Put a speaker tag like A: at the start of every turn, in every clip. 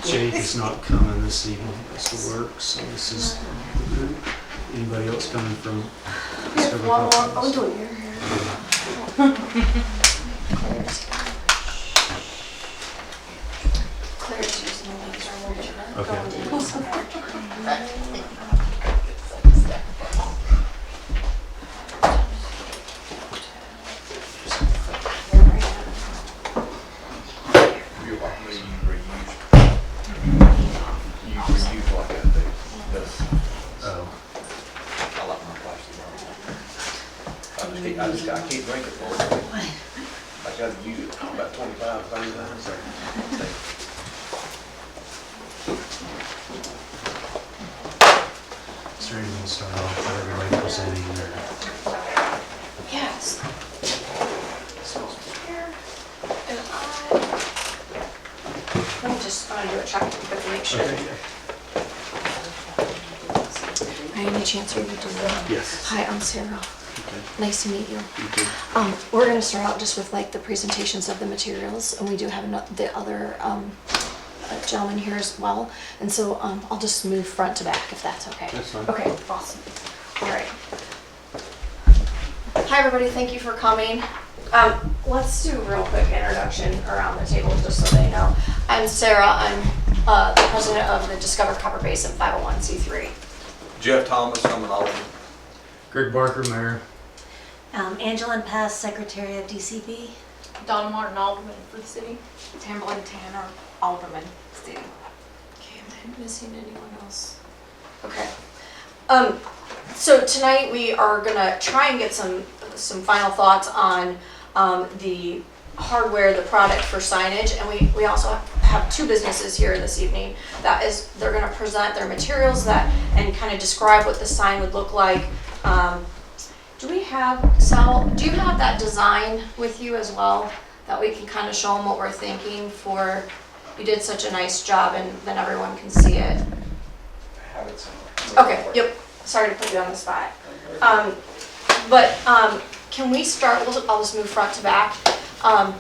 A: Jake is not coming this evening, goes to work, so this is the group. Anybody else coming from Discovery
B: One more.
A: Coffee?
B: Oh, do it. Claire's using the ones
A: Okay.
C: You're like me, you reuse like that thing.
A: Oh,
C: I like my plastic bottle. I can't drink it for it. I gotta use it about 25, 30 times.
A: is there anyone start off with everybody presenting their?
B: Yes. So here, and let me just, I'm gonna do a check real quick to make sure.
A: Okay.
B: By any chance are you doing that?
A: Yes.
B: Hi, I'm Sarah.
A: Okay.
B: Nice to meet you.
A: You too.
B: We're gonna start out just with like the presentations of the materials, and we do have the other gentleman here as well. And so I'll just move front to back if that's okay.
A: That's fine.
B: Okay, awesome. All right. Hi, everybody. Thank you for coming. Let's do a real quick introduction around the table just so they know. I'm Sarah. I'm the president of the Discover Copper Basin 501c3.
C: Jeff Thomas, I'm an alderman.
A: Greg Barker, Mayor.
D: Angela Pass, Secretary of DCB.
E: Donna Martin, Alderman for the city. Tamberlin Tanner, Alderman, city.
B: Okay, am I missing anyone else? Okay. So tonight we are gonna try and get some final thoughts on the hardware, the product for signage, and we also have two businesses here this evening. That is, they're gonna present their materials and kind of describe what the sign would look like. Sal, do you have that design with you as well? That we can kind of show them what we're thinking for, you did such a nice job and then everyone can see it.
C: Have it somewhere.
B: Okay, yep, sorry to put you on the spot. Can we start, I'll just move front to back. Tell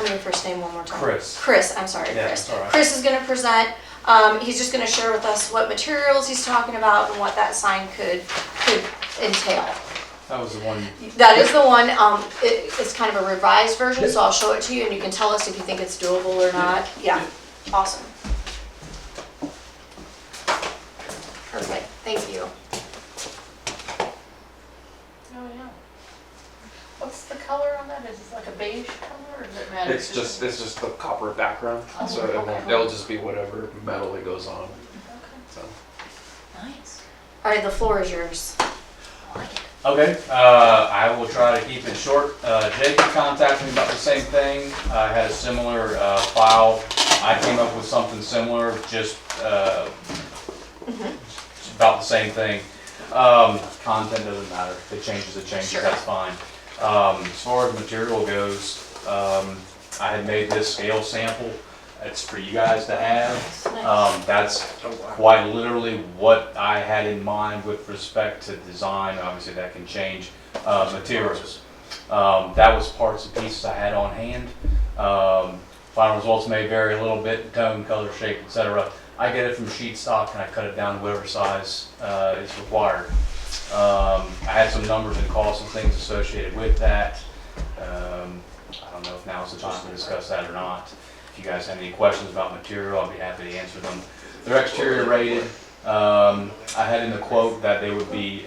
B: me your first name one more time.
F: Chris.
B: Chris, I'm sorry,
F: Yeah,
B: Chris.
F: that's all right.
B: Chris is gonna present, he's just gonna share with us what materials he's talking about and what that sign could entail.
F: That was the one.
B: That is the one, it's kind of a revised version, so I'll show it to you and you can tell us if you think it's doable or not. Yeah, awesome. Perfect, thank you.
E: Oh, yeah. What's the color on that? Is it like a beige color or does it matter?
G: It's just the copper background,
E: Oh,
G: so
E: okay.
G: it'll just be whatever metal that goes on.
E: Okay.
G: So
D: Nice.
B: All right, the floor is yours.
F: Okay, I will try to keep it short. Jake contacted me about the same thing. I had a similar file. I came up with something similar, just about the same thing. Content doesn't matter. If it changes, it changes.
B: Sure.
F: That's fine. As far as material goes, I had made this scale sample. It's for you guys to have. That's quite literally what I had in mind with respect to design. Obviously that can change. Materials. That was parts and pieces I had on hand. Final results may vary a little bit in tone, color, shape, etc. I get it from sheet stock and I cut it down to whatever size is required. I had some numbers and costs and things associated with that. I don't know if now's the time to discuss that or not. If you guys have any questions about material, I'll be happy to answer them. They're exterior rated. I had in the quote that they would be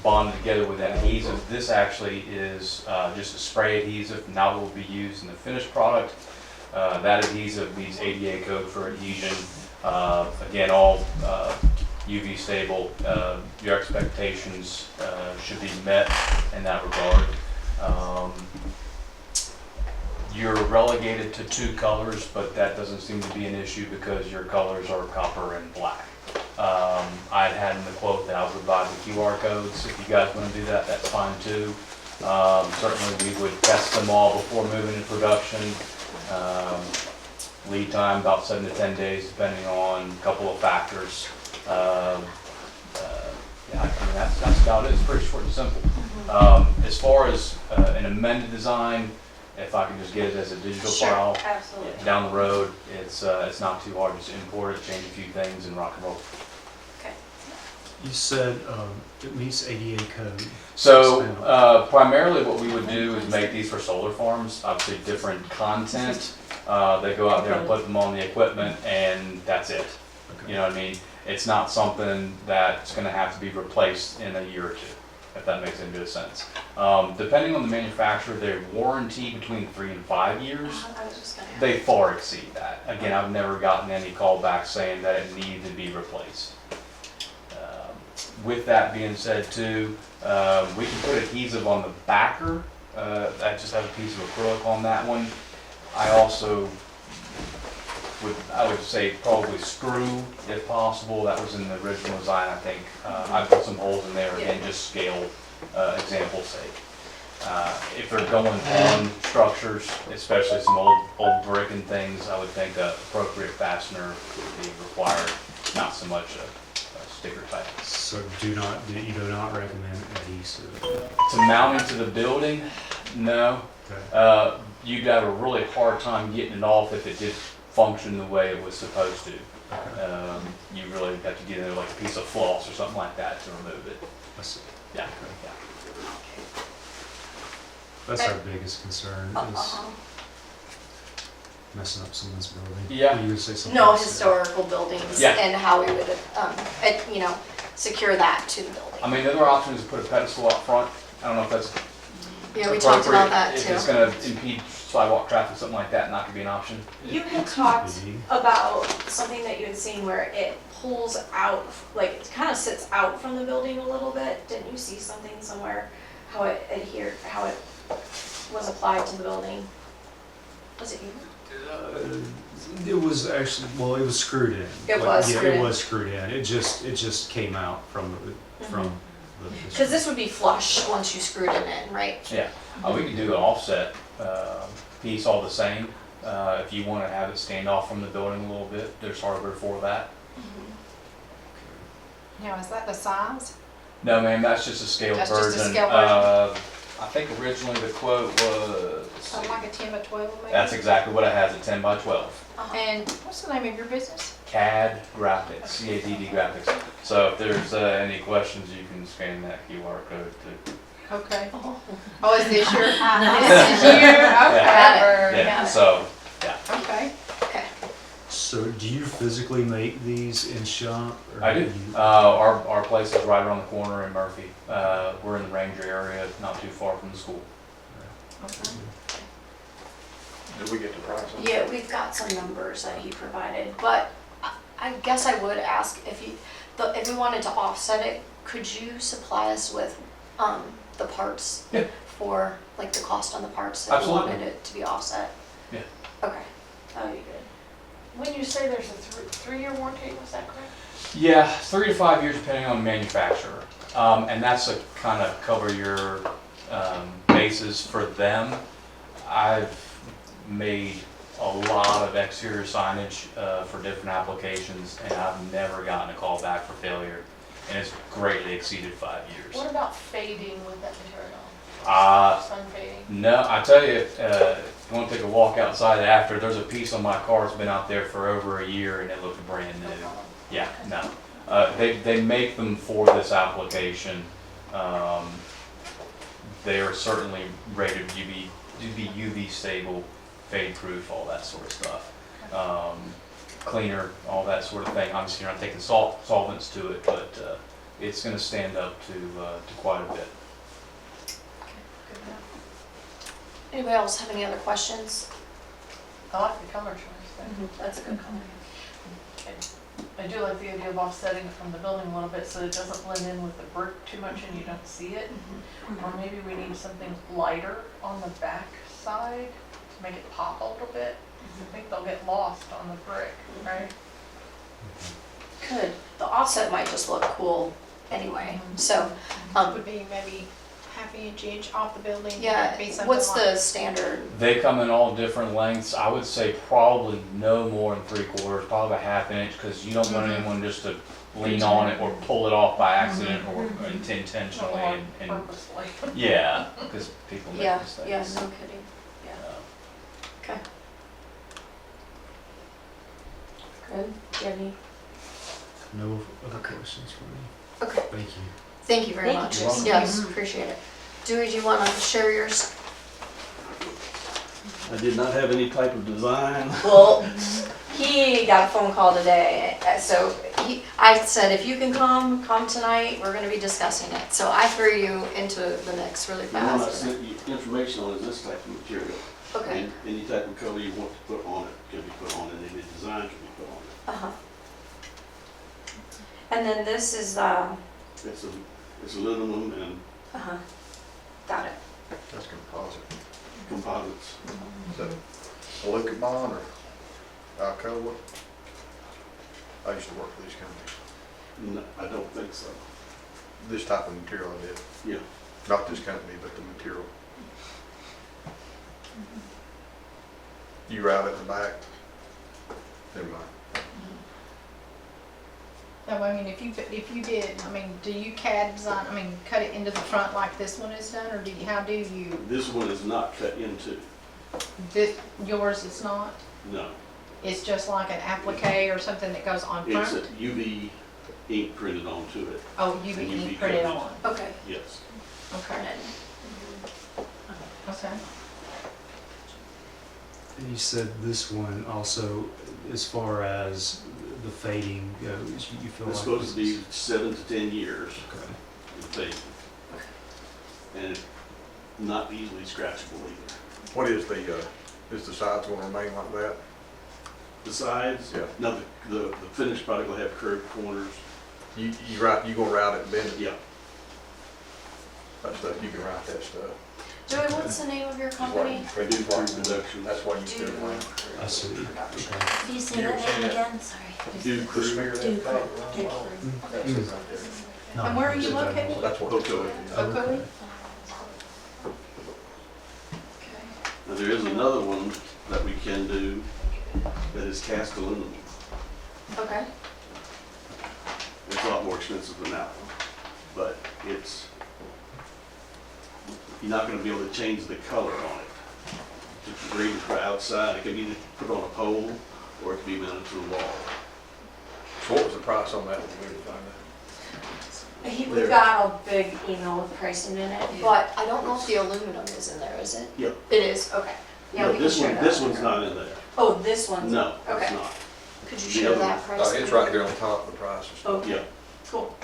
F: bonded together with adhesive. This actually is just a spray adhesive, not what will be used in the finished product. That adhesive meets ADA code for adhesion. Again, all UV stable. Your expectations should be met in that regard. You're relegated to 2 colors, but that doesn't seem to be an issue because your colors are copper and black. I had in the quote that I'll provide the QR codes. If you guys want to do that, that's fine too. Certainly we would test them all before moving into production. Lead time about 7 to 10 days depending on a couple of factors. Yeah, I mean, that's about it. It's pretty short and simple. As far as an amended design, if I can just get it as a digital
B: Sure,
F: file,
B: absolutely.
F: down the road, it's not too hard, just import it, change a few things and rock and roll.
B: Okay.
A: You said it meets ADA code.
F: So,
A: Expand.
F: primarily what we would do is make these for solar farms, obviously different content. They go out there and put them on the equipment and that's it.
A: Okay.
F: You know what I mean? It's not something that's gonna have to be replaced in a year or two, if that makes any good sense. Depending on the manufacturer, their warranty between 3 and 5 years,
B: I was just gonna ask.
F: they far exceed that. Again, I've never gotten any callback saying that it needed to be replaced. With that being said too, we can put adhesive on the backer. I just have a piece of acrylic on that one. I also I would say probably screw if possible. That was in the original design, I think. I put some holes in there again, just scale example's sake. If they're going on structures, especially some old brick and things, I would think an appropriate fastener would be required, not so much a sticker type.
A: So you do not recommend adhesive?
F: To mount into the building, no.
A: Okay.
F: You'd have a really hard time getting it off if it did function the way it was supposed to. You really have to get in there like a piece of floss or something like that to remove it.
A: I see.
F: Yeah.
A: That's our biggest concern, is
B: Uh-huh.
A: messing up someone's building.
F: Yeah.
A: You would say something
B: No
A: else?
B: historical buildings
F: Yeah.
B: and how we would, secure that to the building.
F: I mean, the other option is to put a pedestal up front. I don't know if that's
B: Yeah, we talked about
F: appropriate.
B: that
F: If it's
B: too.
F: gonna impede sidewalk traffic, something like that, not gonna be an option.
B: You had talked
A: Maybe.
B: about something that you had seen where it pulls out, like it kind of sits out from the building a little bit. Didn't you see something somewhere, how it adhered, how it was applied to the building? Was it you?
A: It was actually, well, it was screwed in.
B: It
A: Like,
B: was
A: yeah,
B: screwed
A: it
B: in.
A: was screwed in. It just came out from the.
B: Because this would be flush once you screwed it in, right?
F: Yeah, we could do an offset piece all the same. If you want to have it stand off from the building a little bit, there's hardware for that.
E: Now, is that the size?
F: No, ma'am, that's just a scaled
E: That's
F: version.
E: just a scaled version.
F: I think originally the quote was,
E: Something like a 10 by 12 maybe?
F: that's exactly what it has, a 10 by 12.
E: And what's the name of your business?
F: CAD graphics, CADD graphics. So if there's any questions, you can scan that QR code to.
E: Okay. Oh, is this your?
D: Nice.
E: This is you? Okay.
B: Got it.
F: Yeah, so, yeah.
E: Okay.
B: Okay.
A: So do you physically make these in shop? Or
F: I do.
A: you-
F: Our place is right around the corner in Murphy. We're in the Ranger area, not too far from the school.
E: Okay.
C: Did we get the price on it?
B: Yeah, we've got some numbers that he provided, but I guess I would ask if we wanted to offset it, could you supply us with, the parts?
F: Yeah.
B: For, like, the cost on the parts if we
F: Absolutely.
B: wanted it to be offset?
F: Yeah.
B: Okay, that would be good.
E: When you say there's a three-year warranty, was that correct?
F: Yeah, 3 to 5 years depending on the manufacturer. And that's to kind of cover your bases for them. I've made a lot of exterior signage for different applications and I've never gotten a call back for failure. And it's greatly exceeded 5 years.
E: What about fading with that material? Sun fading?
F: No, I tell you, if you want to take a walk outside after, there's a piece on my car that's been out there for over a year and it looks brand
E: No
F: new.
E: problem.
F: Yeah, no. They make them for this application. They are certainly rated to be UV stable, fade proof, all that sort of stuff. Cleaner, all that sort of thing. Obviously, you're not taking solvents to it, but it's going to stand up to quite a bit.
E: Good enough.
B: Anybody else have any other questions?
E: I like the color choice there.
B: That's a good comment.
E: I do like the idea of offsetting it from the building a little bit so it doesn't blend in with the brick too much and you don't see it. Or maybe we need something lighter on the back side to make it pop a little bit. I think they'll get lost on the brick, right?
B: Could. The offset might just look cool anyway, so,
H: Would be maybe half inch off the building.
B: yeah,
H: Be something
B: what's
H: like-
B: the standard?
F: They come in all different lengths. I would say probably no more than 3/4, probably a 1/2 inch, because you don't want anyone just to lean on it or pull it off by accident or intentionally.
E: Or
F: And
E: purposely.
F: yeah, because people make
B: Yeah,
F: mistakes.
B: yeah, no kidding. Okay. Good, do you have any?
A: No other questions for me.
B: Okay,
A: Thank you.
B: thank you very
D: Thank
B: much.
D: you.
G: You're welcome.
B: Yes, appreciate it. Dewey, do you want to share yours?
I: I did not have any type of design.
B: Well, he got a phone call today, so I said, if you can come tonight, we're gonna be discussing it. So I threw you into the mix really
I: The one I
B: fast.
I: sent you information on is this type of material.
B: Okay,
I: And any type of color you want to put on it can be put on it, any design can be put on
B: uh-huh. And then this is,
I: it. It's aluminum and
B: uh-huh, got it.
C: That's composite.
I: composites.
C: Is that Alucobond or Alcoa? I used to work for these companies.
I: No, I don't think so.
C: This type of material I did.
I: Yeah.
C: Not this company, but the material. You route it in the back. Never mind.
H: No, I mean, if you did, I mean, do you CAD design, I mean, cut it into the front like this one is done, or how do you,
I: This one is not cut into.
H: yours is not?
I: No.
H: It's just like an applique or something that goes on
I: It's a
H: front?
I: UV ink printed onto it.
H: Oh, UV
I: and UV
H: ink printed
I: coated.
H: on,
B: Okay.
I: Yes.
H: okay, okay.
A: And you said this one also, as far as the fading goes, you feel like
I: It's supposed to be
A: this is-
I: 7 to 10 years
A: Okay.
I: in fading. And it's not easily scratchable either.
C: What is the sides gonna remain like that?
I: The sides,
C: Yeah.
I: no, the finished product will have curved corners.
C: You gonna route it and bend it?
I: Yeah.
C: That stuff, you can route that stuff.
B: Joey, what's the name of your company?
I: I do crew production.
C: That's why you
B: Do
C: do it.
A: I see. Okay.
D: Can you say that name again? Sorry.
I: Do crew.
D: Duke.
H: And where are you located?
C: That's what.
I: Ocoee.
H: Ocoee?
I: Now, there is another one that we can do that is cast aluminum.
B: Okay,
I: It's a lot more expensive than that one, but you're not gonna be able to change the color on it. It's green for outside, it can be put on a pole, or it can be mounted to the wall.
C: So what was the price on that one? We didn't find out.
B: we've got a big email with pricing in it, but I don't know if the aluminum is in there, is it?
I: Yep.
B: It is, okay. Yeah,
I: No,
B: we can
I: this
B: share
I: one,
B: that.
I: this one's not in there.
B: Oh, this one's?
I: No, it's
B: Okay.
I: not.
B: Could you
I: The
B: share
I: other
B: that
I: one.
B: price?
C: It's right here on top of the price and stuff.
B: Okay,
I: Yeah.
B: cool.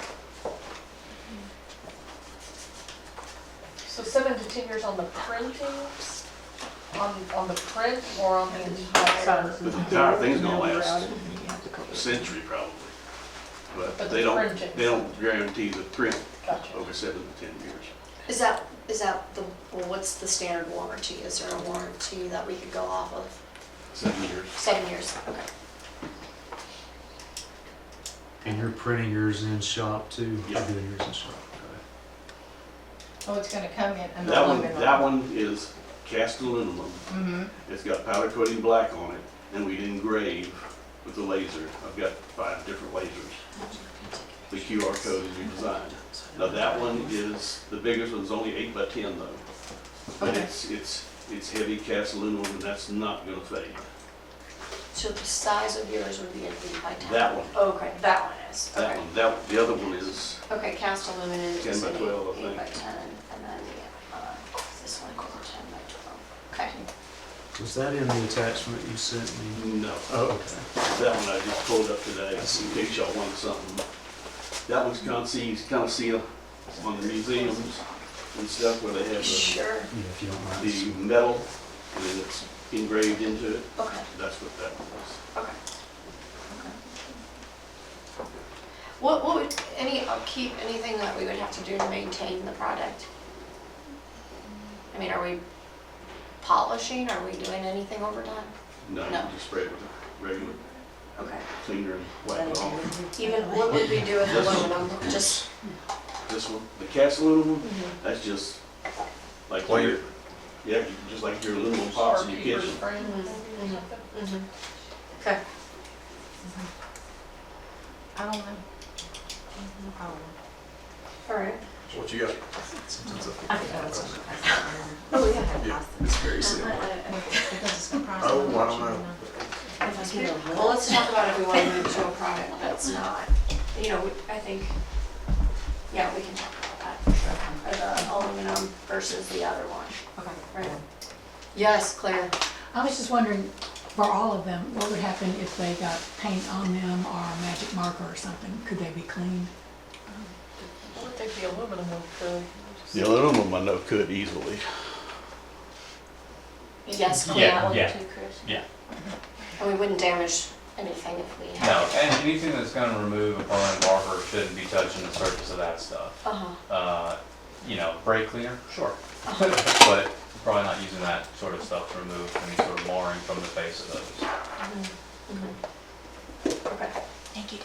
E: So 7 to 10 years on the printings, on the print or on the entire?
I: But the entire thing's gonna last a century probably.
E: But
I: But
E: the
I: they
E: printing.
I: don't guarantee the print
E: Gotcha.
I: over 7 to 10 years.
B: Is that well, what's the standard warranty? Is there a warranty that we could go off of?
I: 7 years.
B: 7 years, okay.
A: And you're printing yours in shop too?
I: Yeah.
A: You're doing yours in shop,
H: Oh, it's gonna come in and
I: That one is cast aluminum.
H: Mm-hmm.
I: It's got powder coating black on it, and we engrave with the laser. I've got 5 different lasers. The QR code is redesigned. Now that one is, the biggest one's only 8 by 10 though. But
H: Okay.
I: it's heavy cast aluminum, and that's not gonna fade.
B: So the size of yours would be an 8 by 10?
I: That one.
B: Okay, that one is,
I: That
B: okay.
I: one, the other one is,
B: Okay, cast aluminum
I: 10
B: is
I: by
B: an
I: 12, I
B: 8
I: think.
B: by 10, and then this one is a 10 by 12. Okay.
A: okay. Was that in the attachment you sent me?
I: no.
A: Oh, okay.
I: That one I just pulled up today, in case y'all want something. That one's kind of see on the museums and stuff where they have
B: Sure.
A: Yeah, if you don't mind.
I: the metal, and then it's engraved into it.
B: Okay,
I: That's what that one is.
B: okay. What would, any upkeep, anything that we would have to do to maintain the product? I mean, are we polishing, are we doing anything over time?
I: No,
B: No.
I: you just spray it with a regular
B: Okay.
I: cleaner and wipe it off.
B: Even, what would we do with aluminum? Just,
I: This one, the cast aluminum,
B: mhm.
I: that's just like
C: Clean
I: your,
C: it.
I: yeah, just like your aluminum pots in your
E: Keeper's
I: kitchen.
E: friend.
B: Mhm. Okay.
H: I don't know.
B: All right.
C: What you got?
B: Oh, yeah.
I: Yeah, it's very simple.
H: Because it's gonna price
C: know, I don't know.
B: Well, let's talk about if we want to move to a product that's not, you know, I think, yeah, we can talk about that for sure. Or the aluminum versus the other one.
J: Okay.
B: Right. Yes, Claire.
J: I was just wondering, for all of them, what would happen if they got paint on them or a magic marker or something? Could they be cleaned?
E: I would think the aluminum would could.
I: The aluminum I know could easily.
B: Yes, on
F: Yeah,
B: that one
F: yeah.
B: too, Chris.
F: Yeah.
B: And we wouldn't damage anything if we had.
F: No, and anything that's gonna remove a permanent marker shouldn't be touching the surface of that stuff.
B: Uh-huh.
F: You know, brake cleaner, sure. But probably not using that sort of stuff to remove any sort of marring from the face of those.
B: Okay.
D: Thank you.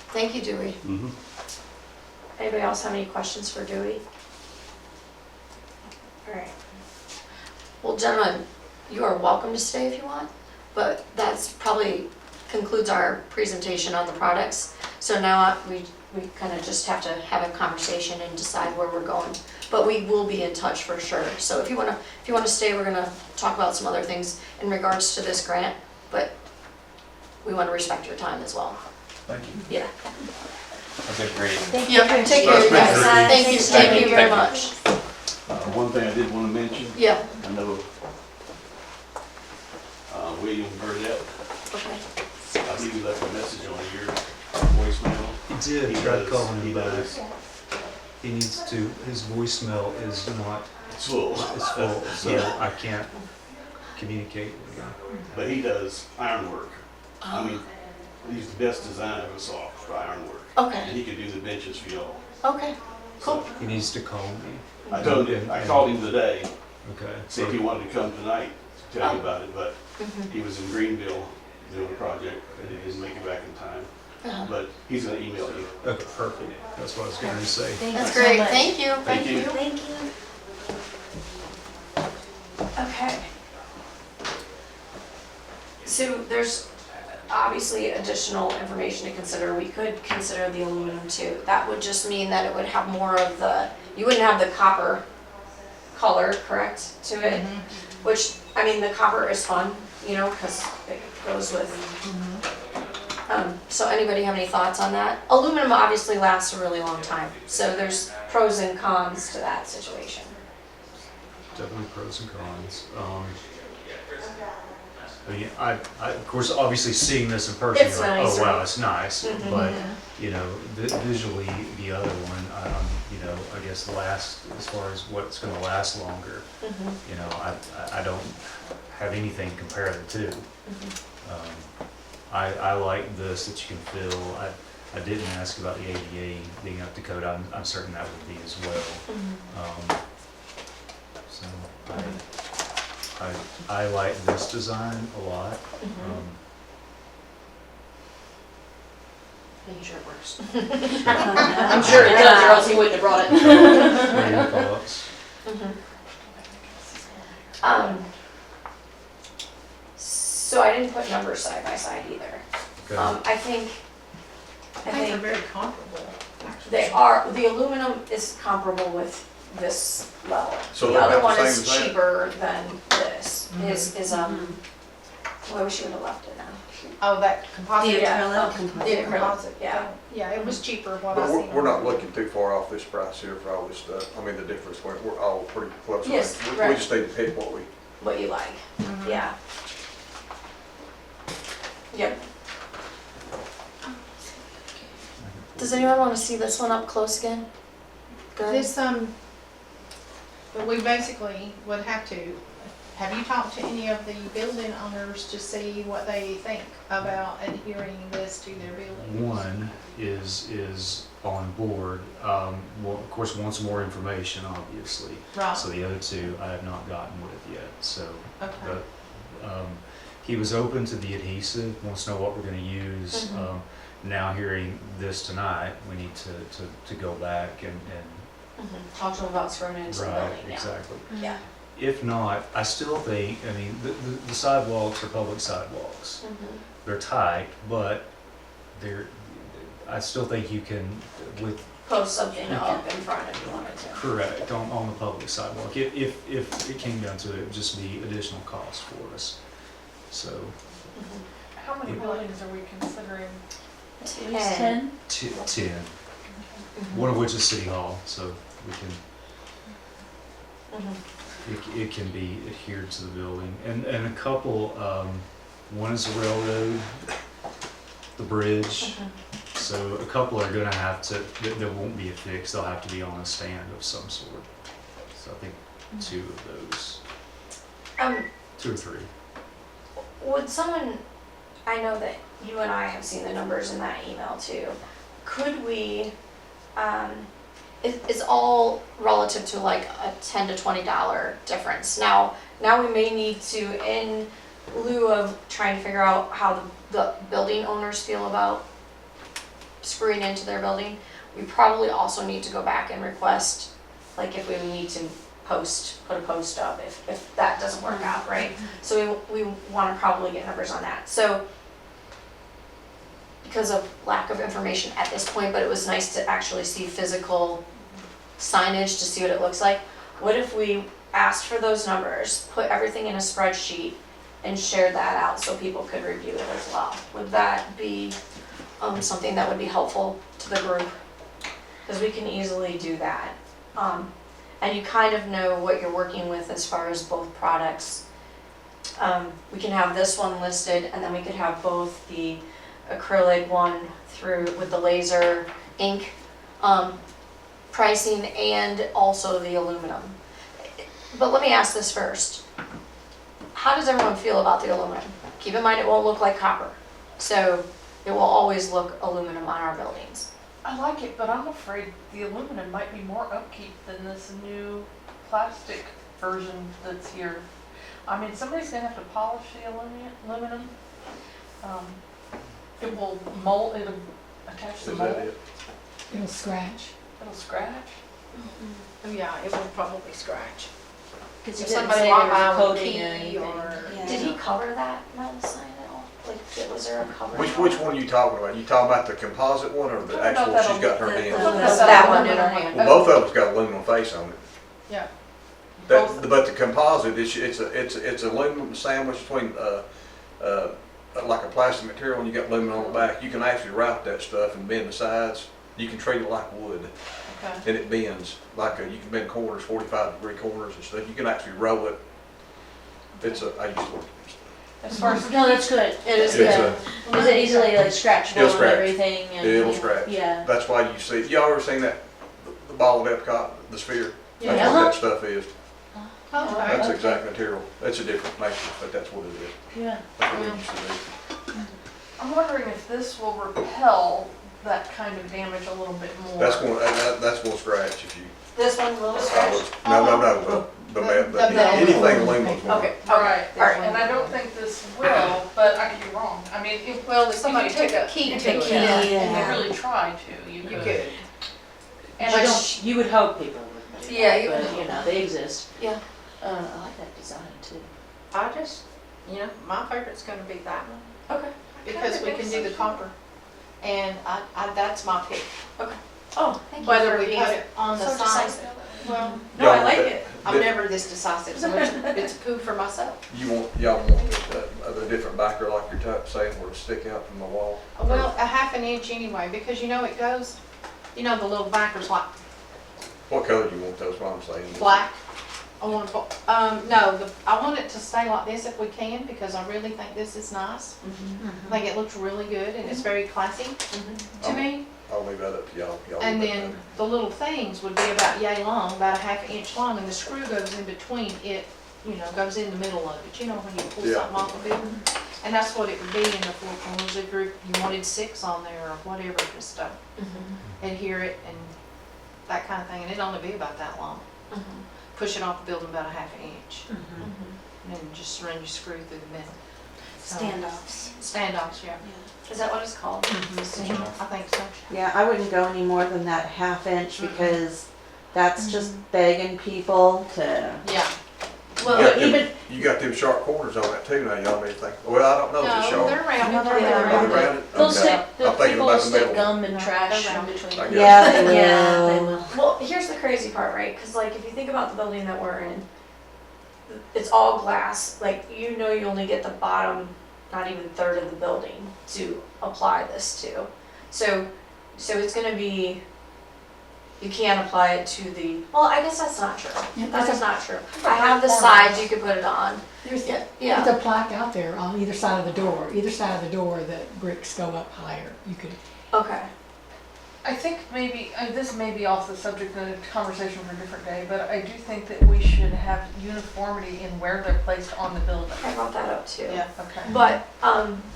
B: Thank you, Dewey.
I: Mm-hmm.
B: Anybody else have any questions for Dewey? All right. Well, gentlemen, you are welcome to stay if you want, but that's probably concludes our presentation on the products. So now we kind of just have to have a conversation and decide where we're going. But we will be in touch for sure. So if you want to stay, we're going to talk about some other things in regards to this grant, but we want to respect your time as well.
F: Thank you.
B: Yeah.
F: Okay, great.
D: Thank you.
B: Yeah, take care, you guys. Thank you,
D: Thank
B: thank you very
F: you.
B: much.
I: One thing I did want to mention,
B: Yeah,
I: I know William Burdette,
B: okay.
I: I believe he left a message on your voicemail.
A: He did,
I: He
A: tried
I: does,
A: calling
I: he
A: him back.
I: does.
A: He needs to, his voicemail is not,
I: It's full.
A: it's full, so
I: Yeah.
A: I can't communicate with him.
I: But he does ironwork. I mean, he's the best designer I ever saw for ironwork. And
B: Okay,
I: he could do the benches for y'all.
B: okay, cool.
A: He needs to call me.
I: I told him, I called him today,
A: Okay.
I: see if he wanted to come tonight to tell you about it, but
B: Mhm.
I: he was in Greenville doing a project and he didn't make it back in time.
B: Uh-huh.
I: But he's gonna email you.
A: Okay, perfect. That's what I was going to say.
D: Thank
B: That's
D: you so
B: great,
D: much.
B: thank you,
I: Thank you.
D: Thank you.
B: Okay. So there's obviously additional information to consider. We could consider the aluminum too. That would just mean that it would have more of the, you wouldn't have the copper color, correct, to it? Which, I mean, the copper is fun, you know, because it goes with. So anybody have any thoughts on that? Aluminum obviously lasts a really long time, so there's pros and cons to that situation.
A: Definitely pros and cons. I mean, I, of course, obviously seeing this in person,
B: It's
A: you're like,
B: nice,
A: oh wow,
B: right?
A: it's nice.
B: Mhm.
A: But, you know, visually, the other one, you know, I guess last, as far as what's gonna last longer, you know, I don't have anything to compare the two. I like this that you can fill. I didn't ask about the ADA being up to code. I'm certain that would be as well. So I like this design a lot.
B: Making sure it works.
D: I'm
B: I'm sure it does, or else he wouldn't have brought it.
A: What are your thoughts?
B: So I didn't put numbers side by side either.
A: Okay.
B: I think
H: they're very comparable, actually.
B: they are, the aluminum is comparable with this level.
C: So
B: The
C: they're
B: other
C: about
B: one
C: the
B: is
C: same as that?
B: cheaper than this, is, well, I wish you would have left it now.
H: Oh, that composite.
D: The
B: Yeah,
D: acrylic.
B: The acrylic,
H: Composite,
B: yeah.
H: Yeah, it was cheaper what I
C: But
H: seen.
C: we're not looking too far off this price here for all this stuff. I mean, the difference, we're all pretty close.
B: Yes,
C: We
B: right.
C: just need to pick what we,
B: What you like, yeah. Yep. Does anyone want to see this one up close again? Good.
H: This, but we basically would have to, have you talked to any of the building owners to see what they think about adhering this to their buildings?
A: One is on board. Well, of course, wants more information, obviously.
H: Right,
A: So the other two I have not gotten with yet. So,
H: okay.
A: but he was open to the adhesive. Wants to know what we're going to use. Now hearing this tonight, we need to go back and
B: Talk to them about throwing it into the
A: right,
B: building, yeah.
A: exactly.
B: Yeah.
A: If not, I still think, I mean, the sidewalks are public sidewalks. They're tight, but I still think you can, with,
B: Post something up in front if you wanted to.
A: correct, on the public sidewalk. If it came down to it, it would just be additional cost for us. So
E: How many buildings are we considering?
D: There's 10.
A: 10, one of which is City Hall, so we can, it can be adhered to the building. And a couple, one is the railroad, the bridge. So a couple are gonna have to, there won't be a fix, they'll have to be on a stand of some sort. So I think 2 of those, 2 or 3.
B: Would someone, I know that you and I have seen the numbers in that email too. Could we, it's all relative to like a $10 to $20 difference. Now we may need to, in lieu of trying to figure out how the building owners feel about screwing into their building, we probably also need to go back and request, like if we need to put a post up if that doesn't work out, right? So we want to probably get numbers on that. So because of lack of information at this point, but it was nice to actually see physical signage to see what it looks like. What if we asked for those numbers, put everything in a spreadsheet, and shared that out so people could review it as well? Would that be something that would be helpful to the group? Because we can easily do that. And you kind of know what you're working with as far as both products. We can have this one listed, and then we could have both the acrylic one through with the laser ink pricing and also the aluminum. But let me ask this first. How does everyone feel about the aluminum? Keep in mind it won't look like copper. So it will always look aluminum on our buildings.
E: I like it, but I'm afraid the aluminum might be more upkeep than this new plastic version that's here. I mean, somebody's gonna have to polish the aluminum. It will mold, it'll attach the
C: Is that
E: mold.
C: it?
J: It'll scratch.
E: It'll scratch.
H: Oh, yeah, it will probably scratch.
D: Because
H: If
D: you didn't
H: somebody
D: say
H: walked
D: there was
H: by
D: a
H: with a
D: coating or
H: key
D: anything.
H: or.
D: Yeah.
B: Did he cover that metal sign at all? Like, was there a cover?
C: Which one are you talking about? You talking about the composite one or the
E: I don't know
C: actual
E: if
C: she's got in her
D: the-
C: hand?
B: That one in her hand.
C: Well, both of them's got aluminum face on it.
H: Yeah.
C: But the composite, it's aluminum sandwich between, like a plastic material, and you got aluminum on the back. You can actually route that stuff and bend the sides. You can treat it like wood,
H: Okay.
C: and it bends, you can bend corners, 45-degree corners and stuff. You can actually roll it. I used to work with
E: As far as
D: No, that's good.
B: It is
C: It's
B: good.
D: Is it easily like scratchable
C: It'll
D: and
C: scratch.
D: everything? And,
C: It'll scratch.
D: Yeah.
C: That's why you see, y'all ever seen that, the ball of Epcot, the sphere? That's
D: Yeah.
C: what that stuff is.
H: Okay.
C: That's the exact material. It's a different matrix, but that's what it is.
D: Yeah.
C: That's what it used to be.
E: I'm wondering if this will repel that kind of damage a little bit more.
C: That's gonna scratch if you,
B: This one's a little
C: I
B: scratch.
C: would, no,
H: The
C: anything aluminum.
B: Okay,
E: All right,
B: all right.
E: and I don't think this will, but I could be wrong. I mean, if somebody took a key to it,
D: Yeah.
E: and they really tried to, you
H: You
E: could.
H: could.
E: And
D: But
E: I
D: don't, you would hope people would. do
B: Yeah,
D: that,
B: you would
D: but,
B: hope.
D: you know, they exist.
B: Yeah.
D: I like that design too.
H: I just, my favorite's gonna be that one,
B: Okay.
H: because we can do the copper. And that's my pick.
B: Oh, thank you
H: Whether
B: for
H: we
B: being
H: put it on the
B: so
H: side.
B: decisive.
H: Well,
B: No, I like it.
H: I'm never this decisive, so it's a coup for myself.
C: Y'all want the different backer like you're saying, where it stick out from the wall?
H: Well, a half an inch anyway, because it goes, the little backers like
C: What color do you want those, what I'm saying?
H: black. I want to, no, I want it to stay like this if we can, because I really think this is nice. I think it looks really good and it's very classy to me.
C: I'll leave that up to y'all.
H: And then the little things would be about yay long, about a half an inch long, and the screw goes in between it, goes in the middle of it, when you pull
C: Yeah.
H: something off of it. And that's what it would be in the four corners if you wanted 6 on there or whatever, just to adhere it and that kind of thing. And it'd only be about that long. Push it off the building about a half an inch. And then just run your screw through the middle. So-
D: Standoffs.
H: Standoffs, yeah.
B: Is that what it's called?
H: I think so.
K: Yeah, I wouldn't go any more than that half inch because that's just begging people to.
H: Yeah.
B: Well,
C: You got them sharp corners on that too now, y'all may think, well, I don't know if it's
H: No,
C: sharp.
H: they're round.
K: No, they're
H: Yeah,
K: round.
C: Are they rounded?
D: They'll
C: Okay.
D: stick, the
C: I'm thinking
D: people will
C: about the
D: stick
C: metal.
D: gum and trash
H: They're
D: in
H: round.
D: between.
C: I guess.
K: Yeah, they will.
D: Yeah, they will.
B: Well, here's the crazy part, right? Because like if you think about the building that we're in, it's all glass, like, you know, you only get the bottom, not even third of the building to apply this to. So it's gonna be, you can't apply it to the, well, I guess that's not true.
J: Yeah,
B: That
J: that's
B: is not true. I have the sides you could put it on.
J: There's
B: Yeah.
J: a plaque out there on either side of the door. Either side of the door that bricks go up higher. You could,
B: Okay.
E: I think maybe, this may be off the subject of the conversation for a different day, but I do think that we should have uniformity in where they're placed on the building.
B: I brought that up too.
H: Yeah.
E: Okay.
B: But,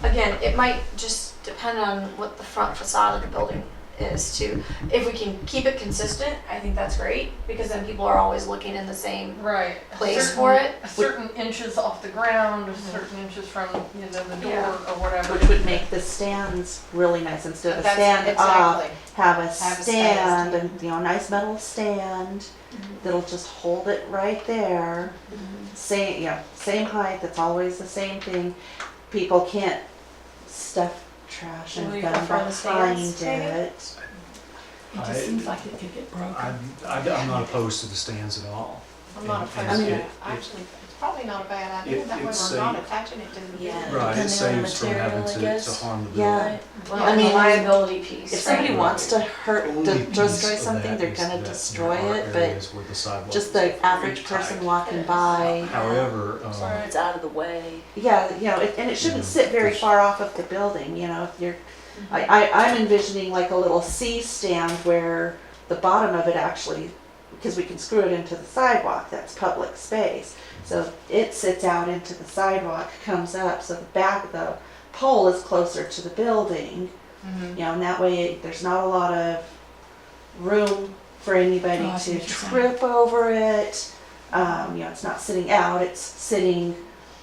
B: again, it might just depend on what the front facade of the building is too. If we can keep it consistent, I think that's great, because then people are always looking in the same
E: Right.
B: place for it.
E: Certain inches off the ground, certain inches from, you know, the door
B: Yeah.
E: or whatever.
K: Which would make the stands really nice, instead of
H: That's
K: stand up,
H: exactly.
K: have a
H: Have a stand.
K: stand, and, you know, a nice metal stand that'll just hold it right there. Same, you know, same height, that's always the same thing. People can't stuff trash
B: Will
K: and
B: you
K: gun
B: prefer the
K: behind
B: stands, maybe?
K: it.
J: it just seems like it could get broken.
A: I'm not opposed to the stands at all.
H: I'm not
A: And-
H: opposed
A: and
H: to
A: it-
H: that. Actually, it's probably not a bad idea.
A: it-
H: That way
A: it's
H: we're not
A: safe.
H: attaching it to the
D: Yeah.
H: building.
A: Right, it
D: Depending on the
A: saves from having
D: material, I guess.
A: to harm the
K: Yeah.
A: building.
B: Well,
K: I mean,
B: the liability piece.
K: If somebody
A: Right.
K: wants to hurt,
A: Only
K: to
A: piece
K: destroy
A: of
K: something,
A: that
K: they're
A: is
K: gonna
A: that
K: destroy
A: there are
K: it, but
A: areas where the sidewalk
K: just
A: is
K: the
A: very
K: average
A: tight.
K: person walking by.
A: However,
D: It's out of the way.
K: Yeah, you know, and it shouldn't
A: Yeah,
K: sit very
A: there's-
K: far off of the building, you know, if you're, I'm envisioning like a little C stand where the bottom of it actually, because we can screw it into the sidewalk, that's public space. So it sits out into the sidewalk, comes up, so the back of the pole is closer to the building. You know, and that way there's not a lot of room for anybody
J: Oh, I see
K: to
J: what you're saying.
K: trip over it. You know, it's not sitting out, it's sitting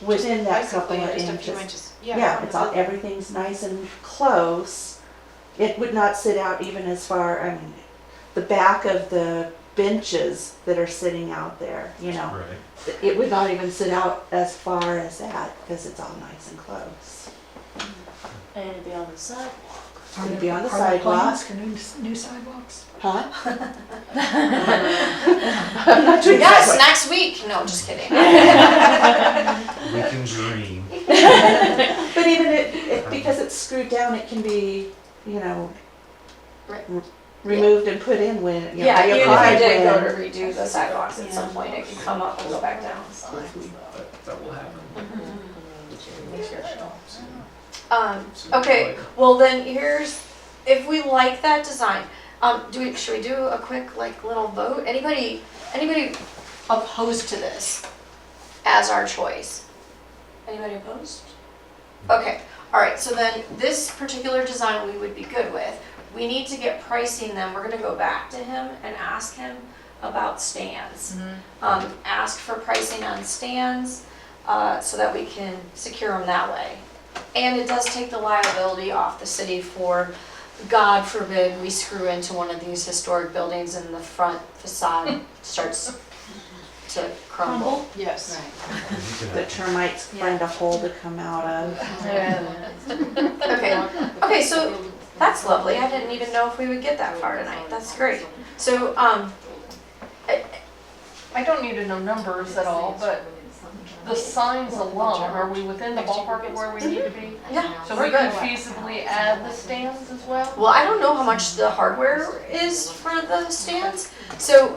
K: within that couple
H: Basically,
K: of
H: just a few
K: inches.
H: inches.
K: Yeah,
H: from
K: it's
H: the
K: all,
H: building.
K: everything's nice and close. It would not sit out even as far, I mean, the back of the benches that are sitting out there, you know,
A: Right.
K: it would not even sit out as far as that because it's all nice and close.
D: And it'd be on the sidewalk.
J: Are
K: It'd
J: there-
K: be on the
J: are there
K: sidewalk.
J: plans for new sidewalks?
K: Huh? I'm not doing
B: Yes,
K: that.
B: next week. No, just kidding.
A: We can dream.
K: But even because it's screwed down, it can be, you know,
B: Right.
K: removed and put in when, you know,
B: Yeah, even if
K: reapplied
B: you did go
K: when-
B: to redo the sidewalks at some point, it can come up and go back down.
A: That will happen.
B: Okay, well then here's, if we like that design, should we do a quick like little vote? Anybody opposed to this as our choice? Anybody opposed? Okay, all right, so then this particular design we would be good with. We need to get pricing then, we're gonna go back to him and ask him about stands. Ask for pricing on stands, so that we can secure them that way. And it does take the liability off the city for, God forbid, we screw into one of these historic buildings and the front facade starts to crumble.
H: Yes.
K: The termites find a hole to come out of.
B: Okay, so that's lovely. I didn't even know if we would get that far tonight. That's great. So,
E: I don't need to know numbers at all, but the signs alone, are we within the ballpark of where we need to be?
B: yeah,
E: So
B: we're
E: we could
B: good.
E: feasibly add the stands as well?
B: Well, I don't know how much the hardware is for the stands, so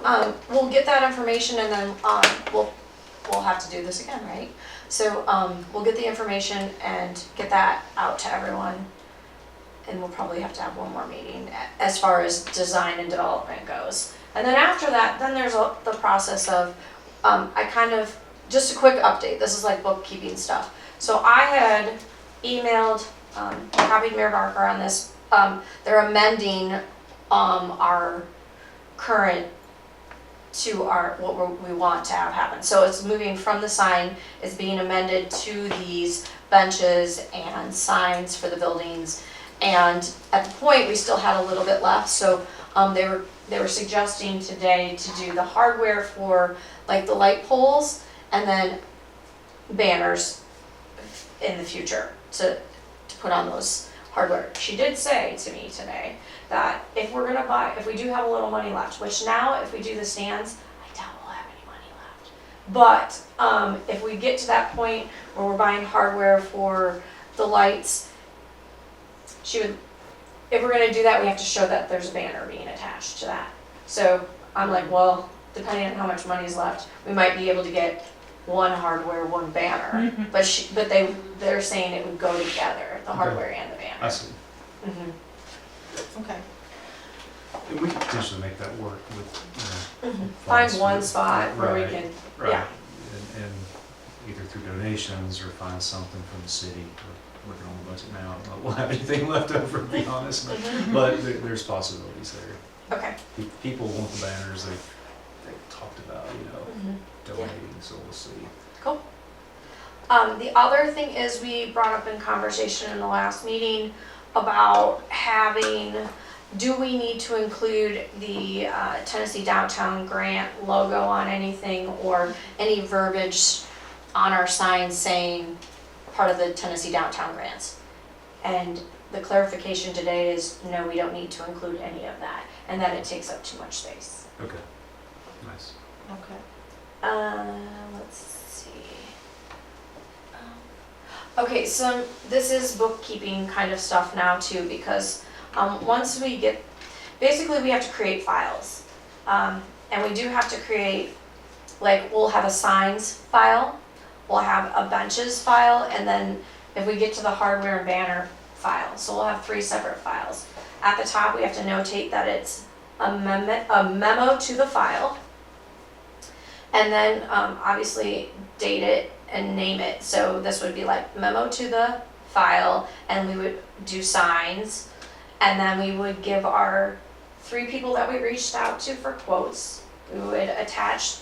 B: we'll get that information and then we'll have to do this again, right? So we'll get the information and get that out to everyone, and we'll probably have to have one more meeting as far as design and development goes. And then after that, then there's the process of just a quick update. This is like bookkeeping stuff. So I had emailed, copied Mayor Barker on this. They're amending our current to what we want to have happen. So it's moving from the sign, it's being amended to these benches and signs for the buildings. And at the point, we still had a little bit left, so they were suggesting today to do the hardware for like the light poles and then banners in the future to put on those hardware. She did say to me today that if we do have a little money left, which now if we do the stands, I doubt we'll have any money left. But, if we get to that point where we're buying hardware for the lights, if we're gonna do that, we have to show that there's a banner being attached to that. So I'm like, well, depending on how much money is left, we might be able to get one hardware, one banner. But they're saying it would go together, the hardware and the banner.
A: I see.
B: Mhm.
H: Okay.
A: And we could potentially make that work with,
B: Mhm.
A: funds
B: Find one
A: for-
B: spot where we
A: right,
B: can,
A: Right,
B: yeah.
A: and either through donations or find something from the city. We're working on the budget now, I don't know if we'll have anything left over, to be honest, but there's possibilities there.
B: Okay.
A: People want the banners, they've talked about, donating, so we'll see.
B: Cool. The other thing is we brought up in conversation in the last meeting about do we need to include the Tennessee Downtown Grant logo on anything or any verbiage on our signs saying part of the Tennessee Downtown Grants? And the clarification today is no, we don't need to include any of that and that it takes up too much space.
A: Okay, nice.
H: Okay.
B: Let's see. Okay, so this is bookkeeping kind of stuff now too, because once we get, basically we have to create files. And we do have to create, like, we'll have a signs file, we'll have a benches file, and then if we get to the hardware and banner file, so we'll have 3 separate files. At the top, we have to notate that it's a memo to the file, and then obviously date it and name it. So this would be like memo to the file, and we would do signs, and then we would give our 3 people that we reached out to for quotes. We would attach,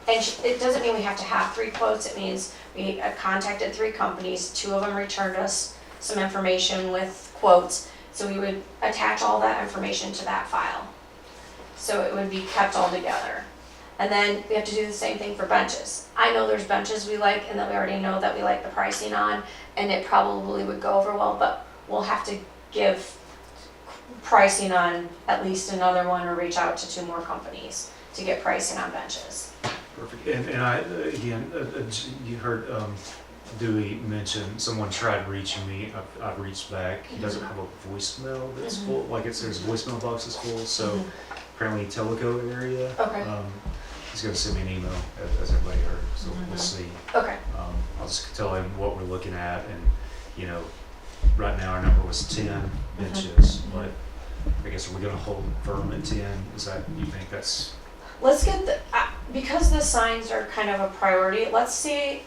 B: and it doesn't mean we have to have 3 quotes, it means we contacted 3 companies, 2 of them returned us some information with quotes, so we would attach all that information to that file. So it would be kept all together. And then we have to do the same thing for benches. I know there's benches we like and that we already know that we like the pricing on, and it probably would go over well, but we'll have to give pricing on at least another one or reach out to 2 more companies to get pricing on benches.
A: Perfect. And I, again, you heard Dewey mention, someone tried reaching me, I've reached back. He doesn't have a voicemail that's full, like there's a voicemail box that's full, so apparently Telco area.
B: Okay.
A: He's gonna send me an email, as everybody heard, so we'll see.
B: Okay.
A: I'll just tell him what we're looking at, and, right now our number was 10 benches, but I guess we're gonna hold firm at 10. Is that, you think that's?
B: Let's get because the signs are kind of a priority, let's see,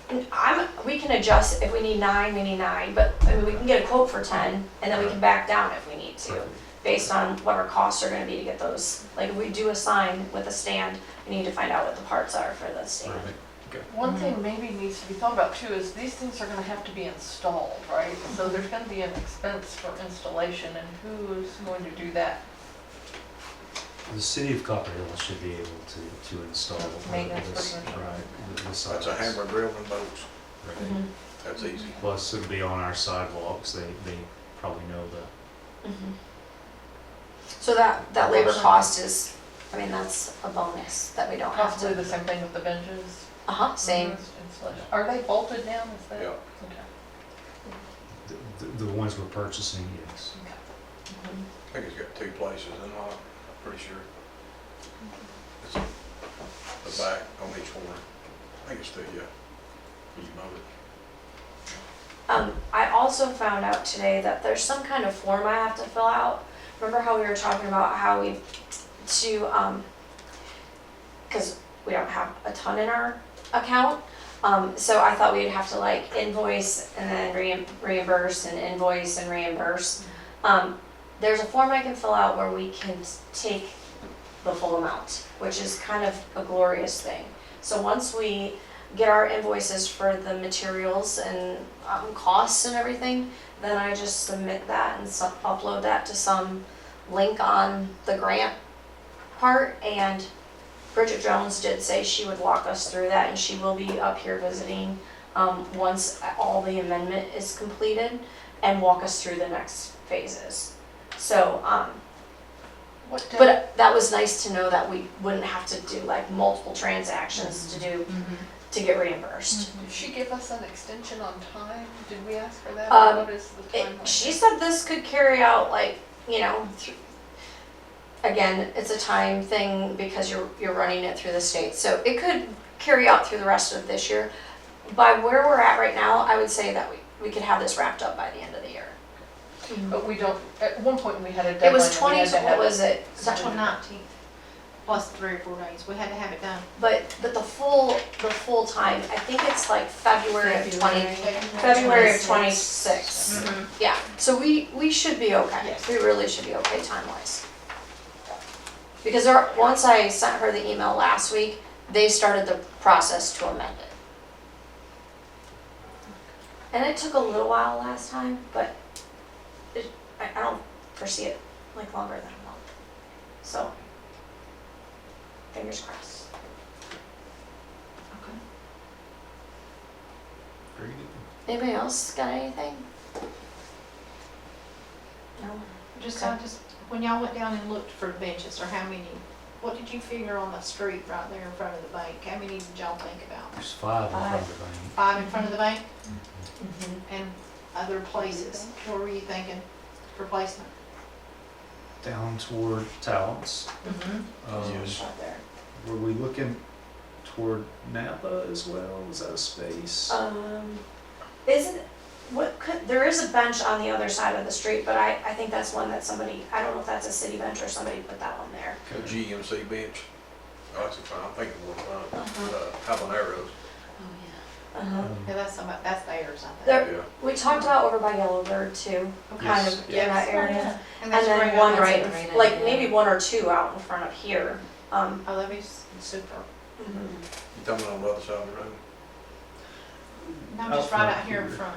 B: we can adjust, if we need 9, we need 9, but I mean, we can get a quote for 10, and then we can back down if we need to, based on what our costs are gonna be to get those. Like if we do a sign with a stand, we need to find out what the parts are for the stand.
A: Perfect. Okay.
E: One thing maybe needs to be thought about too is these things are gonna have to be installed, right? So there's gonna be an expense for installation, and who's going to do that?
A: The city of Copperhill should be able to install.
E: Maintenance
A: this,
E: person.
A: right, the
C: That's
A: signs.
C: a hammer drill and bolts.
A: Right.
C: That's easy.
A: Plus, it'll be on our sidewalks, they probably know the.
B: So that labor cost is, I mean, that's a bonus that we don't have
E: Possibly
B: to.
E: the same thing with the benches.
B: Same.
E: Installation. Are they bolted down, is that?
C: Yeah.
E: Okay.
A: The ones we're purchasing, yes.
C: I think it's got 2 places in it, I'm pretty sure. It's the back on each one. I think it's 2, yeah. You move it.
B: I also found out today that there's some kind of form I have to fill out. Remember how we were talking about how because we don't have a ton in our account, so I thought we'd have to like invoice and then reimburse and invoice and reimburse. There's a form I can fill out where we can take the full amount, which is kind of a glorious thing. So once we get our invoices for the materials and costs and everything, then I just submit that and upload that to some link on the grant part. And Bridget Jones did say she would walk us through that, and she will be up here visiting once all the amendment is completed and walk us through the next phases. So
E: What day?
B: But that was nice to know that we wouldn't have to do like multiple transactions to get reimbursed.
E: Did she give us an extension on time? Did we ask for that?
B: Um,
E: Or what is the timeline?
B: She said this could carry out like, again, it's a time thing because you're running it through the state. So it could carry out through the rest of this year. By where we're at right now, I would say that we could have this wrapped up by the end of the year.
E: But we don't, at one point we had a deadline.
B: It was
E: that we
B: 20,
E: had to
B: so
E: have
B: what was it?
H: It's the 19th, plus 3 or 4 days. We had to have it done.
B: But the full time, I think it's like February of 26.
D: 26.
B: Yeah, so we should be okay.
H: Yes.
B: We really should be okay time-wise. Because once I sent her the email last week, they started the process to amend it. And it took a little while last time, but I don't foresee it like longer than a month. So, fingers crossed. Okay.
A: Very good.
B: Anybody else got anything? No?
H: Just,
B: Okay.
H: when y'all went down and looked for benches, or how many, what did you figure on the street right there in front of the bank? How many did y'all think about?
A: There's 5 in front of the bank.
H: 5 in front of the bank
B: Mm-hmm.
H: and other places? What were you thinking for placement?
A: Down toward Talents.
C: Yes.
B: Right there.
A: Were we looking toward Napa as well? Is that a space?
B: There is a bench on the other side of the street, but I think that's one that somebody, I don't know if that's a city bench or somebody put that one there.
C: A GMC bench. Oh, that's a fine, I think it was,
B: Uh-huh.
C: habaneros.
B: Uh-huh.
H: Yeah, that's theirs, I think.
B: There,
C: Yeah.
B: we talked about over by Yellowbird too, kind
A: Yes,
B: of in that area. And
H: that's a
B: then
H: great
B: one
H: idea.
B: right,
D: That's a great
B: like
D: idea.
B: maybe 1 or 2 out in front of here.
H: Oh, that'd be super.
B: Mhm.
C: You talking about on the other side of the road?
H: No,
A: Out
H: just right
A: front
H: out here in
A: here.
H: front.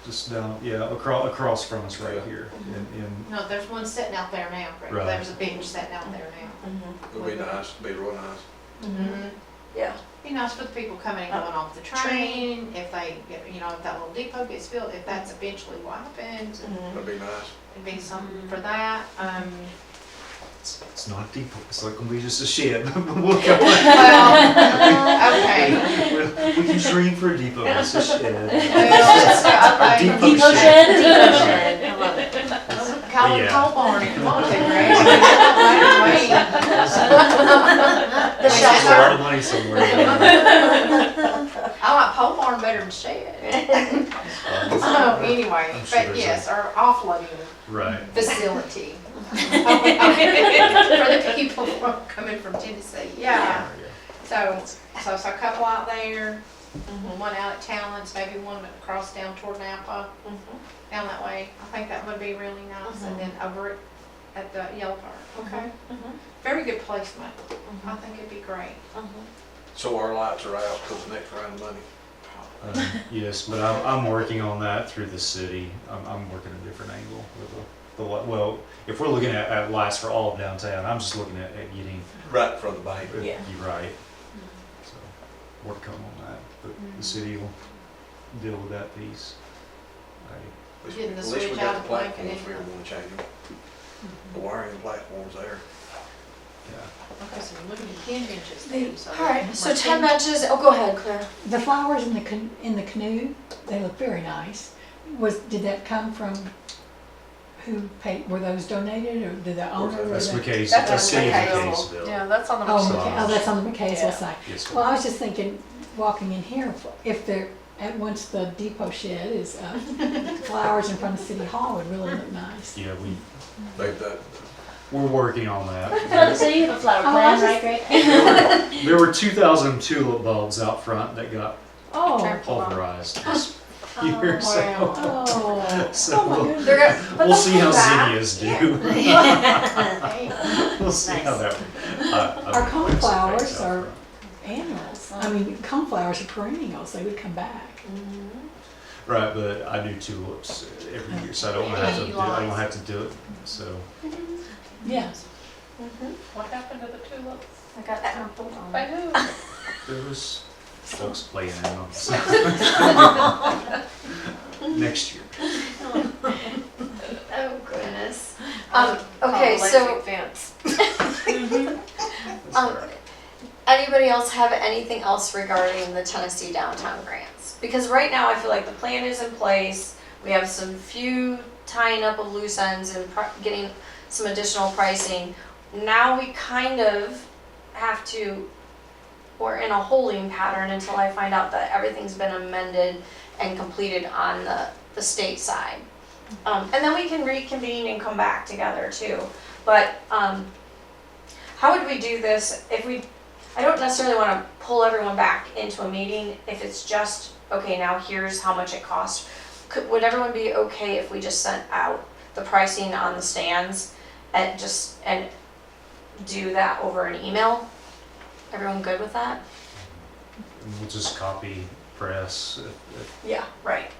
A: Just down, across from us right
C: Yeah.
A: here.
H: No, there's one sitting out there now, Greg.
A: Right.
H: There's a bench sitting out there now.
B: Mhm.
C: It'll be nice, it'll be real nice.
B: Mhm. Yeah.
H: Be nice for the people coming and going off the train, if they, if that little depot gets filled, if that's eventually what happens,
B: Mhm.
C: It'll be nice.
H: it'd be something for that.
A: It's not a depot. It's not gonna be just a shed. We'll come.
H: Well, okay.
A: We can dream for a depot. It's a shed.
H: Well,
A: Our
H: okay.
A: depot
D: Depot
A: shed.
D: shed, depot shed, I love it.
H: Call it a
A: Yeah.
H: pole barn if you want to, Greg.
B: The
A: There's a
B: shelter.
A: lot of money somewhere.
H: I like pole barn better than shed. So anyway,
A: I'm sure
H: but
A: there's
H: yes, our offloading
A: Right.
H: facility. For the people coming from Tennessee, yeah. So a couple out there, one out at Talents, maybe one across down toward Napa,
B: Mhm.
H: down that way. I think that would be really nice, and then over at the Yellow Bird, okay?
B: Mhm.
H: Very good placement. I think it'd be great.
B: Mhm.
C: So our lights are out till the next round of money.
A: Yes, but I'm working on that through the city. I'm working a different angle with well, if we're looking at lights for all of downtown, I'm just looking at getting.
C: Right in front of the bank.
B: Yeah.
A: You're right. So, work on that, but the city will deal with that piece.
C: At
H: Getting the
C: least we
H: switch
C: got
H: out
C: the
H: of the blanket
C: platforms, we
H: anyway.
C: don't wanna change them. The wiring platform's there.
A: Yeah.
H: Okay, so we're looking at 10 benches then, so.
B: All right, so 10 benches. Oh, go ahead, Claire.
J: The flowers in the canoe, they look very nice. Did that come from, who paid, were those donated, or did the owner? or
A: That's
J: the-
A: McKay's,
E: That's
A: that's City of
E: McKaysville.
A: McKaysville.
E: Yeah, that's on the.
J: Oh,
A: So-
J: oh, that's on the
E: Yeah.
J: McKaysville side.
A: Yes,
J: Well, I was just thinking, walking in here, if they're, once the depot shed is up, flowers in front of City Hall would really look nice.
A: yeah,
C: They've done,
A: we're working on that.
D: So you have a flower
J: Oh,
D: plan,
J: I
D: right, Greg?
A: There were 2,000 tulip bulbs out front that got
J: Oh,
A: pulverized this year, so,
J: oh,
A: so
J: oh my
A: we'll,
J: goodness.
B: They're gonna, but
A: we'll
B: they'll
A: see
B: come
A: how
B: back.
A: zinnias do.
H: Hey,
A: We'll see how
D: Nice.
A: that.
J: Our coneflowers
A: effects out
J: are
A: front.
J: annuals. I mean, coneflowers are perennials, they would come back.
A: Right, but I do tulips every year, so I don't have to do, I don't have to do it, so.
J: Yeah.
E: What happened to the tulips?
B: I got trampled on.
E: By who?
A: There was folks playing in them. So. Next year.
B: Oh, goodness. Okay, so
H: fence.
B: else have anything else regarding the Tennessee downtown grants? Because right now I feel like the plan is in place. We have some few tying up of loose ends and getting some additional pricing. Now we kind of have to, we're in a holding pattern until I find out that everything's been amended and completed on the state side. And then we can reconvene and come back together too. But how would we do this if I don't necessarily want to pull everyone back into a meeting if it's just, okay, now here's how much it costs. Would everyone be okay if we just sent out the pricing on the stands and do that over an email? Everyone good with that?
A: We'll just copy press.
B: Yeah, right.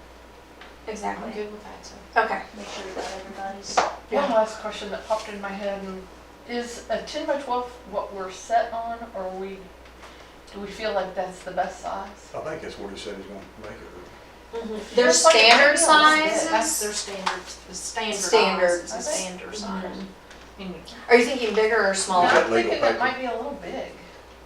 H: I'm
B: Exactly.
H: good with that, so.
B: Okay.
D: Make sure we got everybody's.
E: One last question that popped in my head, is a 10 by 12 what we're set on, or do we feel like that's the best size?
C: I think that's what he said he's gonna make it.
B: Their
E: Looks like it might
B: standard
E: be a little bit.
B: sizes?
H: That's their standard, the standard.
B: Standard.
H: It's a standard size. And
B: Are you thinking bigger or
E: Now,
B: smaller?
C: that
E: I'm
C: legal
E: thinking that
C: paper?
E: might be a little big,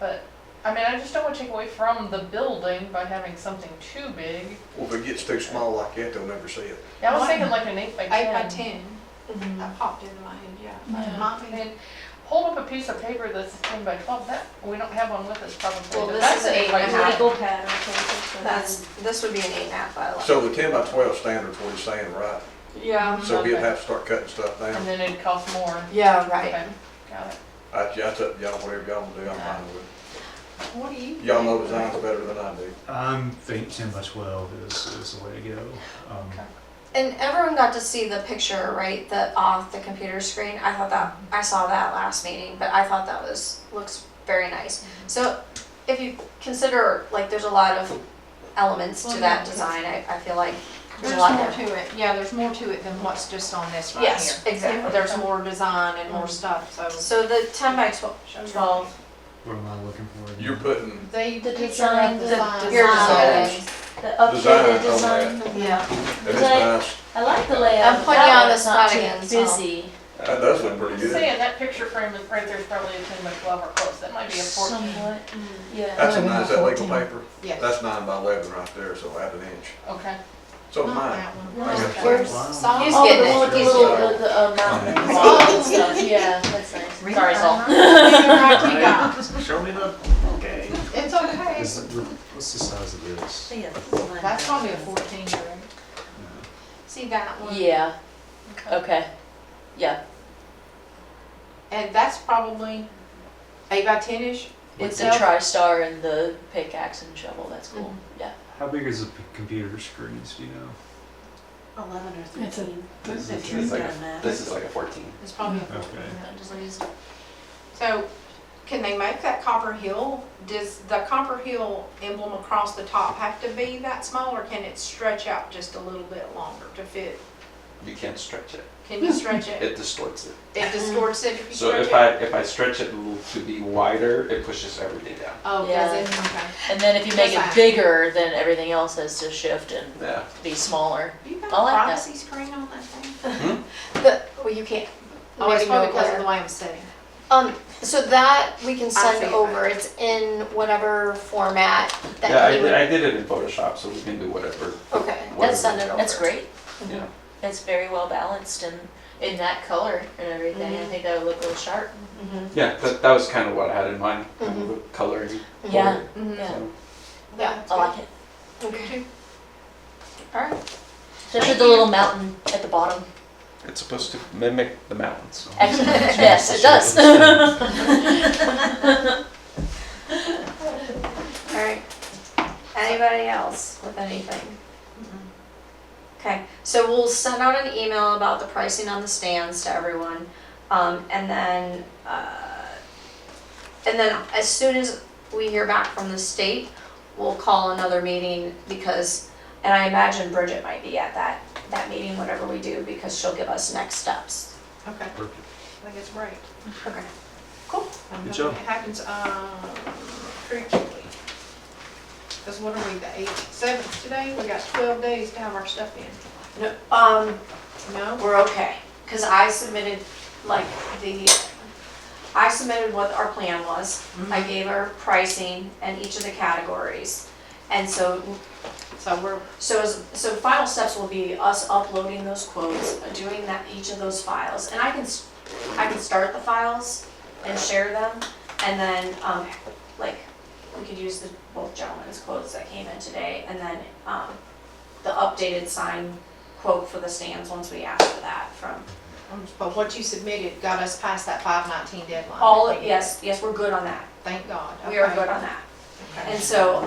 E: but, I mean, I just don't want to take away from the building by having something too big.
C: Well, if it gets too small like that, they'll never see it.
E: Yeah, I was thinking like an 8 by 10.
H: 8 by 10,
B: Mhm.
H: that popped into my head, yeah.
J: Yeah.
H: Might
E: I
H: be.
E: mean, hold up a piece of paper that's 10 by 12, that, we don't have one with us probably.
B: Well,
E: but
B: this
E: that's
B: is
E: an
B: 8
E: by
B: and a
E: 10.
B: half.
D: Legal pattern cases.
B: This would be an 8.5 by 11.
C: So the 10 by 12 standard's what he's saying, right?
B: Yeah.
C: So he'd
E: Okay.
C: have to start cutting stuff
E: And
C: down.
E: then it'd cost more.
B: Yeah, right.
E: Okay, got it.
C: That's up to y'all, whatever y'all wanna do, I'm fine with it.
H: What do you?
C: Y'all know designs better than I do.
A: I think 10 by 12 is the way to go.
E: Okay.
B: And everyone got to see the picture, right? Off the computer screen. I saw that last meeting, but I thought that looks very nice. So if you consider, like, there's a lot of elements to
H: Well,
B: that
H: yeah.
B: design, I feel like there's
H: There's
B: a lot
H: more
B: there.
H: to it, yeah, there's more to it than what's just on this right here.
B: Yes, exactly.
H: There's more design and more stuff, so.
B: So the 10 by 12,
A: What am I looking for? again?
C: You're putting
H: The
D: The
H: picture
D: design,
H: of the
D: the
H: sign.
B: Your
C: design.
B: design.
D: The
C: Design
D: updated
C: on
D: design.
B: Yeah.
C: that is
D: Design.
C: nice.
D: I like the layout.
B: I'm putting you on the
D: It's not
B: spot
D: too
B: again, so-
D: busy.
C: That does look pretty
E: I'm
C: good.
E: saying that picture frame is right there is probably a 10 by 12 or close, that might be a 14.
D: Somewhat, yeah.
C: That's a
J: 11 by
C: nice, that legal
J: 14.
C: paper.
H: Yes.
C: That's 9 by 11 right there, so add an inch.
E: Okay.
C: So
H: Not
C: mine.
H: that one.
C: I got
D: Where's-
C: some.
H: Saw.
B: He's
D: Oh,
B: getting
D: the
B: it.
D: one with the
B: He's
D: little,
B: getting
D: mountain and
H: Oh.
D: stuff, yeah, that's nice.
H: Read
D: Sorry,
H: that,
D: Saul.
H: huh? You got.
A: Show me the, okay.
H: It's okay.
A: What's the size of this?
D: Yeah, this is mine.
H: That's probably a 14, right? See that one?
D: Yeah, okay, yeah.
H: And that's probably 8 by 10-ish.
D: With the
H: itself.
D: TriStar and the pickaxe and shovel, that's cool, yeah.
A: How big is the computer screens, do you know?
K: 11 or
J: It's a-
K: 13.
J: This
K: If
J: is
K: you've
G: like
K: done that.
G: This is like a 14.
H: It's probably a
A: Okay.
H: 14.
D: That just leaves-
H: So, can they make that copperhill? Does the copperhill emblem across the top have to be that small, or can it stretch out just a little bit longer to fit?
G: You can't stretch it.
H: Can you stretch it?
G: It distorts it.
H: It distorts it if you
G: So
H: stretch it?
G: if I stretch it a little to be wider, it pushes everything down.
H: Oh, does
D: Yeah.
H: it? Okay.
D: And then if you make
H: Design.
D: it bigger, then everything else has to shift and
G: Yeah.
D: be smaller.
H: You got
D: I
H: a
D: like that.
H: privacy screen on that thing?
B: Well, you can't.
H: Oh, it's
B: maybe
H: probably
B: no
H: because of
B: glare.
H: the way I'm sitting.
B: So that we can
H: I
B: send
H: see it.
B: over. It's in whatever format
G: Yeah,
B: that he would.
G: I did it in Photoshop, so we can do whatever.
B: Okay,
G: whatever.
B: let's send it over.
D: That's great.
G: Yeah.
D: It's very well balanced and in that color and everything. I think that would look real sharp.
B: Mhm.
G: Yeah, that was kind of what I had in mind, kind of a coloring.
D: Yeah.
G: border,
D: Yeah.
G: so.
B: Yeah.
D: I like it.
B: Okay. All right.
D: Especially the little mountain at the bottom.
G: It's supposed to mimic the mountains.
D: Excellent. Yes, it does.
B: All right. Anybody else with anything? Okay, so we'll send out an email about the pricing on the stands to everyone. And then as soon as we hear back from the state, we'll call another meeting because, and I imagine Bridget might be at that meeting, whatever we do, because she'll give us next steps.
H: Okay,
A: Perfect.
H: I think it's great.
B: Okay.
H: I'm
A: Good
H: hoping
A: job.
H: It happens, pretty quickly. Cause what are we, the 7th today? We got 12 days to have our stuff in.
B: No,
H: No?
B: we're okay, because I submitted like the I submitted what our plan was. I
H: Mhm.
B: gave her pricing and each of the categories. And so
H: So we're,
B: so final steps will be us uploading those quotes, doing that, each of those files, and I can start the files and share them, and then, like, we could use both gentlemen's quotes that came in today, and then, the updated sign quote for the stands, once we ask for that from
H: but what you submitted got us past that 5/19 deadline.
B: yes, we're good on that,
H: Thank God.
B: we are
H: Okay.
B: good on that.
H: Okay.
B: And so,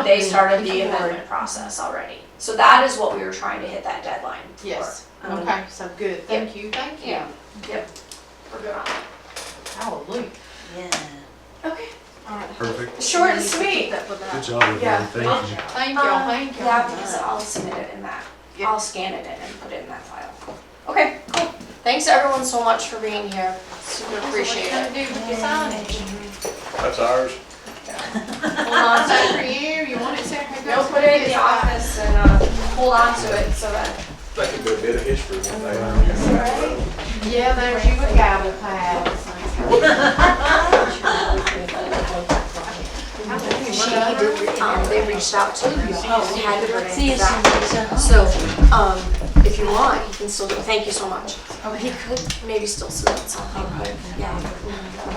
B: they started the amendment process already, so that is what we were trying to hit that deadline for.
H: Yes, okay, so good, thank you, thank you.
B: Yeah. Yep, we're good on that.
H: Hallelujah.
K: Yeah.
B: Okay.
H: All right.
A: Perfect.
B: Short and sweet.
A: Good job, everyone.
B: Yeah.
A: Thank you.
H: Thank y'all, thank y'all.
B: Yeah, because I'll submit it in that,
H: Yeah.
B: I'll scan it in and put it in that file. Okay, cool. Thanks everyone so much for being here, super appreciate
H: What
B: it.
H: you gonna do with your signage?
C: That's ours.
B: Hold on
H: That's
B: to
H: for you, you want it set?
B: You'll put it in the office and, hold on to it so that.
C: That could be a bit of history one day.
H: Yeah, there's you a gavel pad.
B: They reached out to me and had to bring it back. So, if you want, he can still, thank you so much. He could maybe still submit something, but, yeah.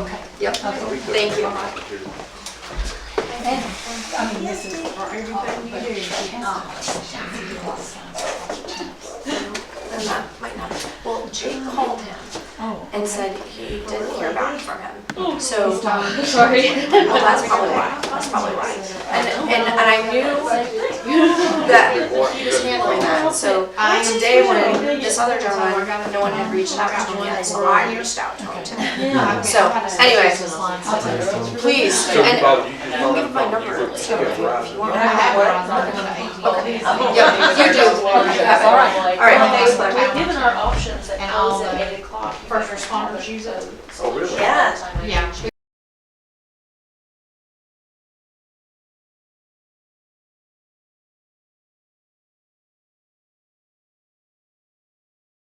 B: Okay, yep, thank you.
J: And, I mean, this is
H: For everything you do.
B: And that might not, well, Jake called him
J: oh,
B: and said he didn't hear back from him. So,
D: Sorry.
B: well, that's probably why, And I knew that he was handling that, so today when this other gentleman, no one had reached out to him yet, so I reached out to him today.
H: Yeah.
B: So, anyway, please,
C: So
B: and
C: you
B: I'll give my number too, if you want.
H: I have it on the
B: Okay.
H: 18.
B: Yep, you do, you have it. All right, thanks, Glenn.
D: We've given our options at
H: And all
D: close at
H: the
D: 8 o'clock.
H: first responders use it.
C: Oh, really?